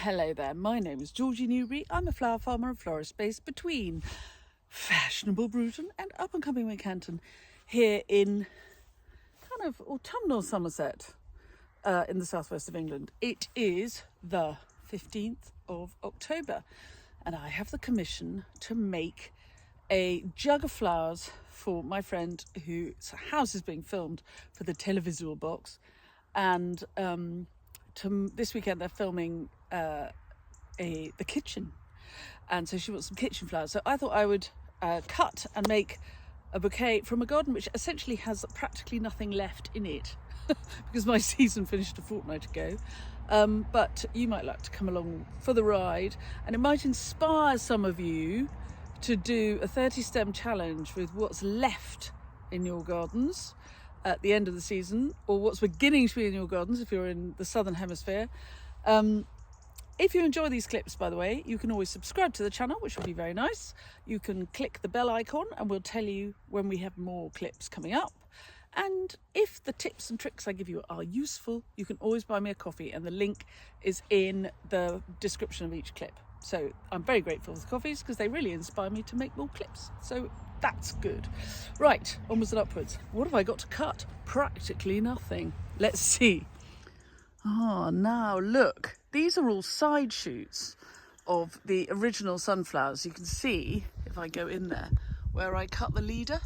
Hello there, my name is Georgie Newbery. I'm a flower farmer and florist based between fashionable Bruton and up-and-coming Wincanton here in kind of autumnal Somerset in the southwest of England. It is the 15th of October and I have the commission to make a jug of flowers for my friend whose house is being filmed for the televisual box, and this weekend they're filming the kitchen, and so she wants some kitchen flowers. So I thought I would cut and make a bouquet from a garden which essentially has practically nothing left in it because my season finished a fortnight ago. But you might like to come along for the ride, and it might inspire some of you to do a 30 stem challenge with what's left in your gardens at the end of the season, or what's beginning to be in your gardens if you're in the southern hemisphere. If you enjoy these clips, by the way, you can always subscribe to the channel, which would be very nice. You can click the bell icon and we'll tell you when we have more clips coming up. And if the tips and tricks I give you are useful, you can always buy me a coffee, and the link is in the description of each clip. So I'm very grateful for the coffees because they really inspire me to make more clips. So that's good. Right, onwards and upwards. What have I got to cut? Practically nothing. Let's see. Now look, these are all side shoots of the original sunflowers. You can see, if I go in there, where I cut the leader.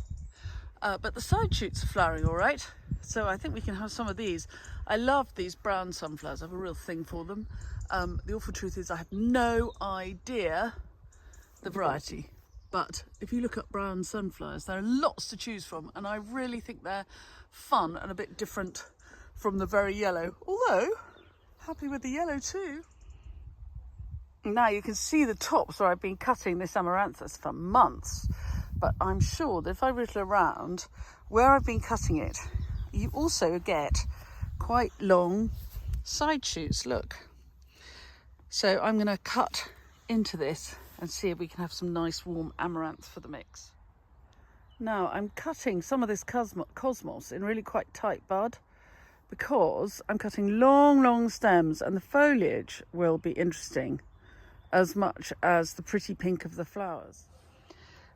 But the side shoots are flowering all right. So I think we can have some of these. I love these brown sunflowers. I have a real thing for them. The awful truth is I have no idea the variety. But if you look at brown sunflowers, there are lots to choose from. And I really think they're fun and a bit different from the very yellow. Although, happy with the yellow too. Now you can see the tops where I've been cutting this amaranthus for months. But I'm sure that if I riddle around where I've been cutting it, you also get quite long side shoots, look. So I'm going to cut into this and see if we can have some nice warm amaranth for the mix. Now I'm cutting some of this cosmos in really quite tight bud because I'm cutting long stems, and the foliage will be interesting as much as the pretty pink of the flowers.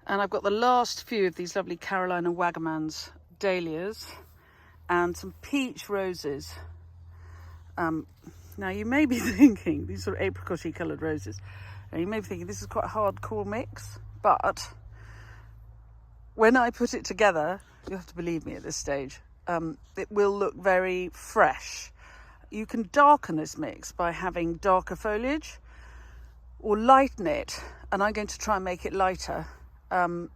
And I've got the last few of these lovely Carolina Wagamans dahlias and some peach roses. Now you may be thinking, these sort of apricot-y coloured roses, and you may be thinking this is quite a hardcore mix, but when I put it together, you have to believe me at this stage, it will look very fresh. You can darken this mix by having darker foliage or lighten it, and I'm going to try and make it lighter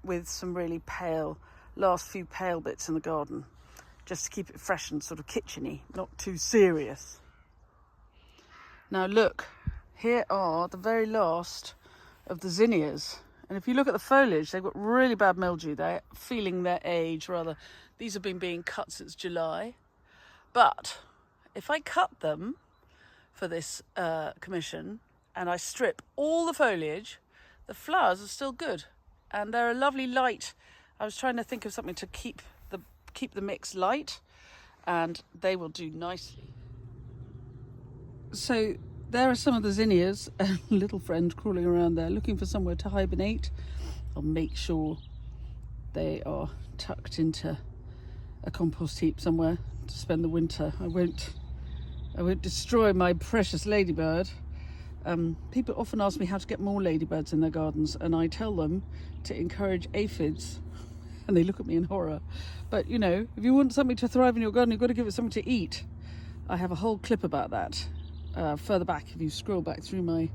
with some really pale, last few pale bits in the garden, just to keep it fresh and sort of kitcheny, not too serious. Now look, here are the very last of the zinnias, and if you look at the foliage, they've got really bad mildew. They're feeling their age rather. These have been being cut since July, but if I cut them for this commission and I strip all the foliage, the flowers are still good. And they're a lovely light. I was trying to think of something to keep the mix light, and they will do nicely. So there are some of the zinnias, a little friend crawling around there looking for somewhere to hibernate. I'll make sure they are tucked into a compost heap somewhere to spend the winter. I won't destroy my precious ladybird. People often ask me how to get more ladybirds in their gardens, and I tell them to encourage aphids, and they look at me in horror. But you know, if you want something to thrive in your garden, you've got to give it something to eat. I have a whole clip about that further back if you scroll back through my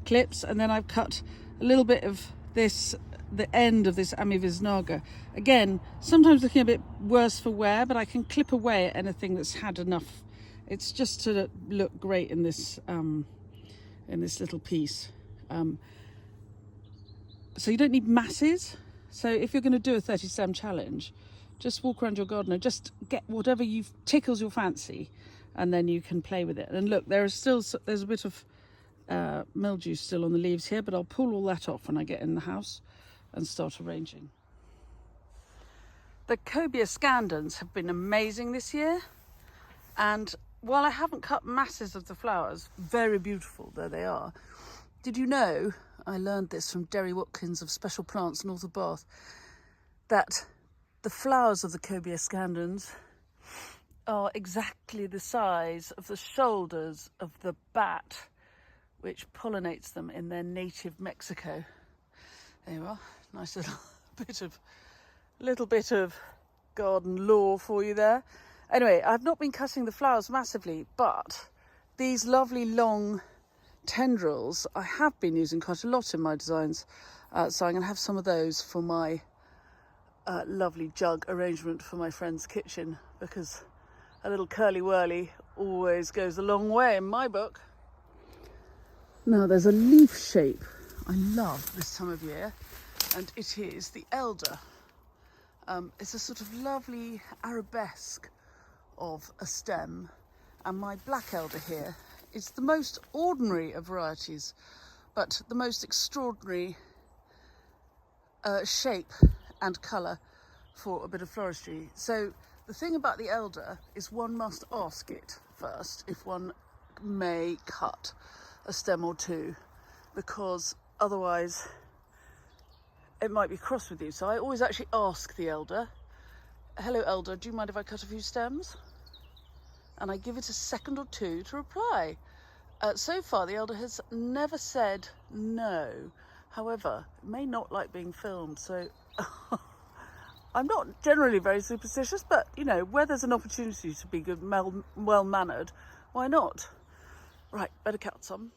clips. And then I've cut a little bit of this, the end of this Amivisnaga. Again, sometimes looking a bit worse for wear, but I can clip away at anything that's had enough. It's just to look great in this little piece. So you don't need masses. So if you're going to do a 30 stem challenge, just walk around your garden and just get whatever tickles your fancy, and then you can play with it. And look, there's a bit of mildew still on the leaves here, but I'll pull all that off when I get in the house and start arranging. The cobia scandens have been amazing this year, and while I haven't cut masses of the flowers, very beautiful though they are, did you know, I learned this from Derry Watkins of Special Plants North of Bath, that the flowers of the Cobia scandens are exactly the size of the shoulders of the bat which pollinates them in their native Mexico. There you are, nice little bit of garden lore for you there. Anyway, I've not been cutting the flowers massively, but these lovely long tendrils I have been using quite a lot in my designs, so I'm going to have some of those for my lovely jug arrangement for my friend's kitchen, because a little curly-whirly always goes a long way in my book. Now there's a leaf shape I love this time of year, and it is the elder. It's a sort of lovely arabesque of a stem, and my black elder here is the most ordinary of varieties, but the most extraordinary shape and colour for a bit of floristry. So the thing about the elder is one must ask it first if one may cut a stem or two, because otherwise it might be cross with you. So I always actually ask the elder, hello elder, do you mind if I cut a few stems? And I give it a second or two to reply. So far the elder has never said no. However, it may not like being filmed, so I'm not generally very superstitious, but you know, where there's an opportunity to be good, well-mannered, why not? Right, better cut some.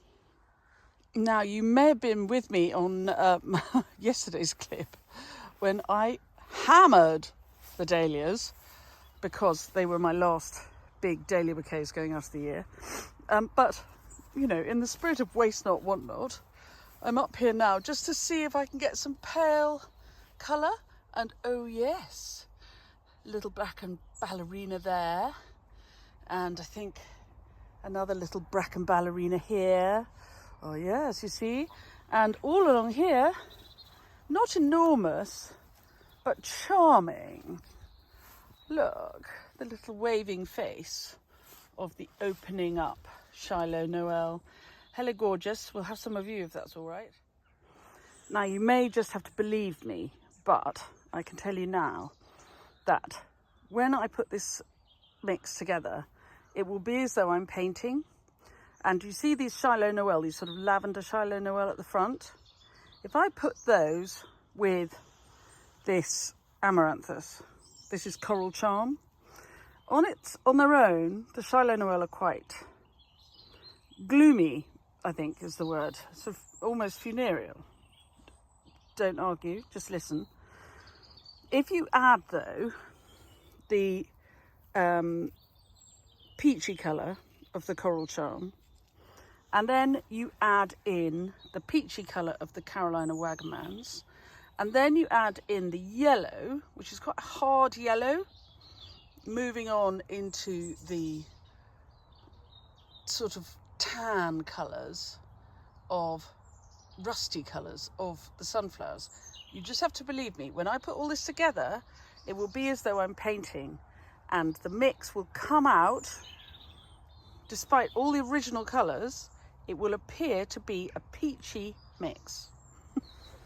Now, you may have been with me on yesterday's clip when I hammered the dahlias, because they were my last big dahlia bouquets going out of the year. But, you know, in the spirit of waste not, want not, I'm up here now just to see if I can get some pale colour. And oh yes, little bracken ballerina there. And I think another little bracken ballerina here. Oh yes, you see. And all along here, not enormous, but charming. Look, the little waving face of the opening up Shiloh Noel. Hello gorgeous, we'll have some of you if that's all right. Now you may just have to believe me, but I can tell you now that when I put this mix together, it will be as though I'm painting. And you see these Shiloh Noel, these sort of lavender Shiloh Noel at the front? If I put those with this amaranthus, this is Coral Charm, on their own, the Shiloh Noel are quite gloomy, I think is the word, sort of almost funereal. Don't argue, just listen. If you add, though, the peachy colour of the Coral Charm, and then you add in the peachy colour of the Carolina Wagamans, and then you add in the yellow, which is quite a hard yellow, moving on into the sort of tan colours of rusty colours of the sunflowers. You just have to believe me, when I put all this together, it will be as though I'm painting, and the mix will come out, despite all the original colours, it will appear to be a peachy mix.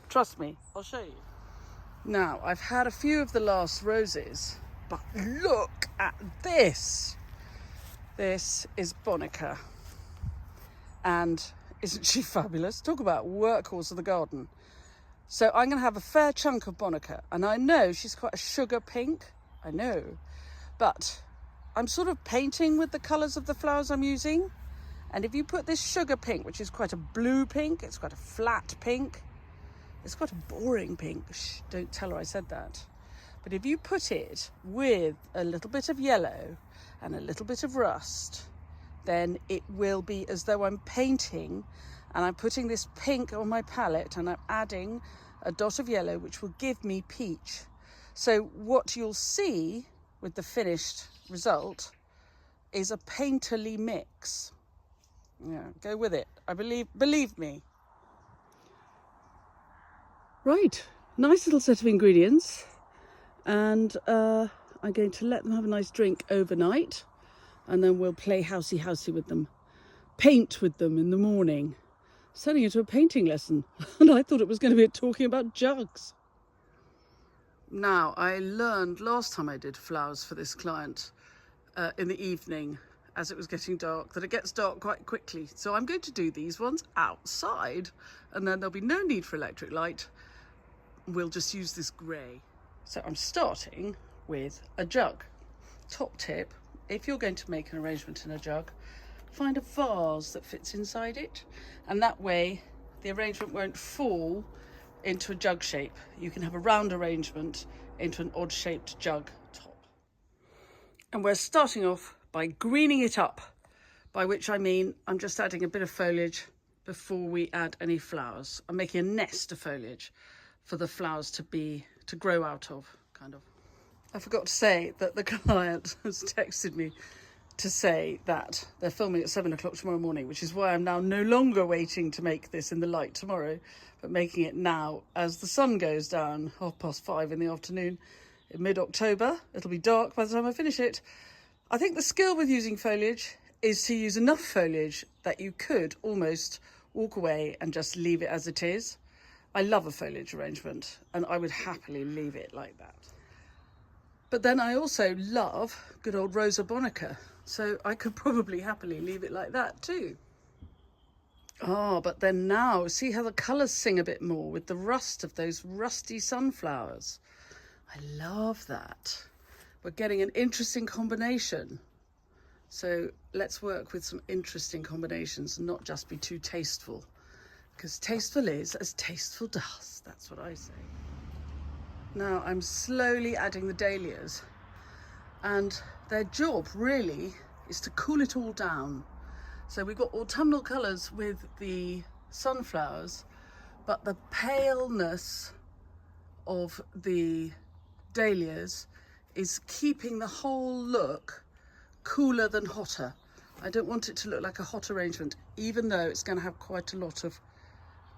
Trust me, I'll show you. Now, I've had a few of the last roses, but look at this. This is Bonica. And isn't she fabulous? Talk about workhorse of the garden. So I'm going to have a fair chunk of Bonica. And I know she's quite a sugar pink. I know. But I'm sort of painting with the colours of the flowers I'm using. And if you put this sugar pink, which is quite a blue pink, it's quite a flat pink, it's quite a boring pink. Shh, don't tell her I said that. But if you put it with a little bit of yellow and a little bit of rust, then it will be as though I'm painting, and I'm putting this pink on my palette and I'm adding a dot of yellow, which will give me peach. So what you'll see with the finished result is a painterly mix. Yeah, go with it. I believe me. Right, nice little set of ingredients, and I'm going to let them have a nice drink overnight. and then we'll play housey with them, paint with them in the morning. Turning into a painting lesson, and I thought it was going to be talking about jugs. Now, I learned last time I did flowers for this client in the evening, as it was getting dark, that it gets dark quite quickly. So I'm going to do these ones outside, and then there'll be no need for electric light. We'll just use this grey. So I'm starting with a jug. Top tip, if you're going to make an arrangement in a jug, find a vase that fits inside it, and that way the arrangement won't fall into a jug shape. You can have a round arrangement into an odd shaped jug top. And we're starting off by greening it up, by which I mean I'm just adding a bit of foliage before we add any flowers. I'm making a nest of foliage for the flowers to grow out of, kind of. I forgot to say that the client has texted me to say that they're filming at 7 o'clock tomorrow morning, which is why I'm now no longer waiting to make this in the light tomorrow, but making it now as the sun goes down, 5:30 in the afternoon in mid-October. It'll be dark by the time I finish it. I think the skill with using foliage is to use enough foliage that you could almost walk away and just leave it as it is. I love a foliage arrangement, and I would happily leave it like that. But then I also love good old Rosa Bonica, so I could probably happily leave it like that too. Oh, but then now, see how the colours sing a bit more with the rust of those rusty sunflowers. I love that. We're getting an interesting combination. So let's work with some interesting combinations and not just be too tasteful. Because tasteful is as tasteful does, that's what I say. Now I'm slowly adding the dahlias, and their job really is to cool it all down. So we've got autumnal colours with the sunflowers, but the paleness of the dahlias is keeping the whole look cooler than hotter. I don't want it to look like a hot arrangement, even though it's going to have quite a lot of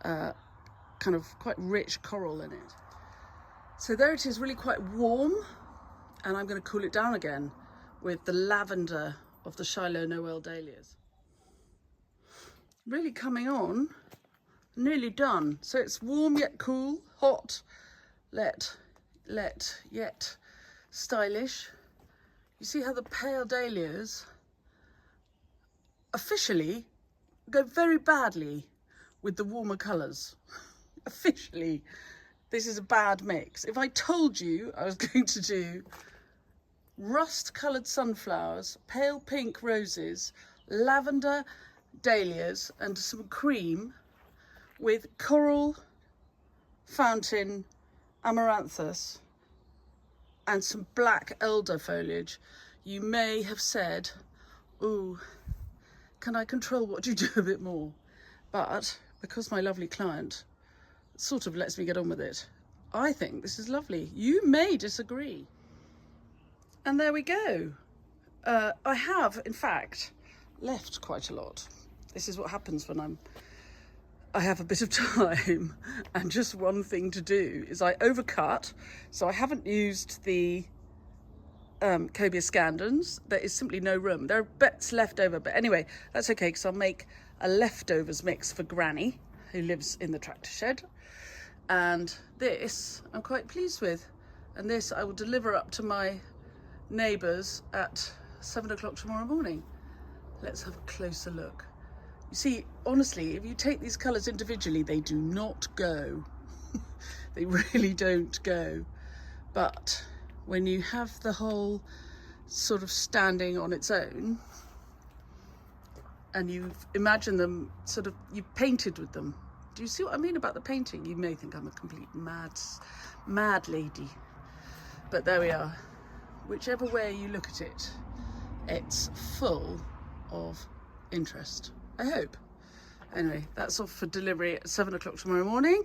kind of quite rich coral in it. So there it is, really quite warm, and I'm going to cool it down again with the lavender of the Shiloh Noel dahlias. Really coming on, nearly done. So it's warm yet cool, hot, yet stylish. You see how the pale dahlias officially go very badly with the warmer colours. Officially. This is a bad mix. If I told you I was going to do rust-coloured sunflowers, pale pink roses, lavender dahlias and some cream with coral, fountain, amaranthus and some black elder foliage, you may have said, ooh, can I control what you do a bit more? But because my lovely client sort of lets me get on with it, I think this is lovely. You may disagree. And there we go. I have, in fact, left quite a lot. This is what happens when I have a bit of time and just one thing to do is I overcut. So I haven't used the cobia scandens. There is simply no room. There are bits left over, but anyway, that's okay because I'll make a leftovers mix for Granny, who lives in the tractor shed. And this I'm quite pleased with. And this I will deliver up to my neighbours at 7 o'clock tomorrow morning. Let's have a closer look. You see, honestly, if you take these colours individually, they do not go. They really don't go. But when you have the whole sort of standing on its own, and you imagine them sort of, you've painted with them. Do you see what I mean about the painting? You may think I'm a complete mad lady. But there we are. Whichever way you look at it, it's full of interest, I hope. Anyway, that's off for delivery at 7 o'clock tomorrow morning.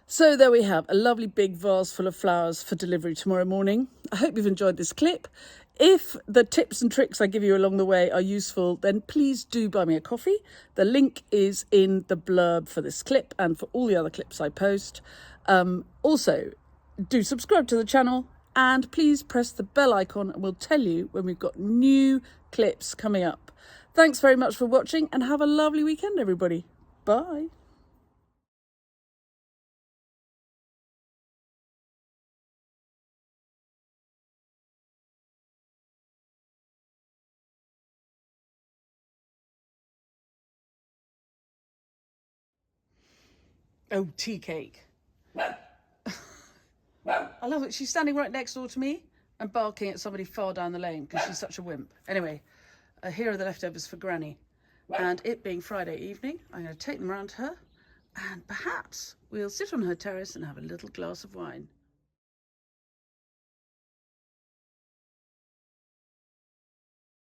So there we have a lovely big vase full of flowers for delivery tomorrow morning. I hope you've enjoyed this clip. If the tips and tricks I give you along the way are useful, then please do buy me a coffee. The link is in the blurb for this clip and for all the other clips I post. Also, do subscribe to the channel and please press the bell icon and we'll tell you when we've got new clips coming up. Thanks very much for watching and have a lovely weekend, everybody. Bye. Oh, tea cake. I love it. She's standing right next door to me and barking at somebody far down the lane because she's such a wimp. Anyway, here are the leftovers for Granny. And it being Friday evening, I'm going to take them round to her and perhaps we'll sit on her terrace and have a little glass of wine.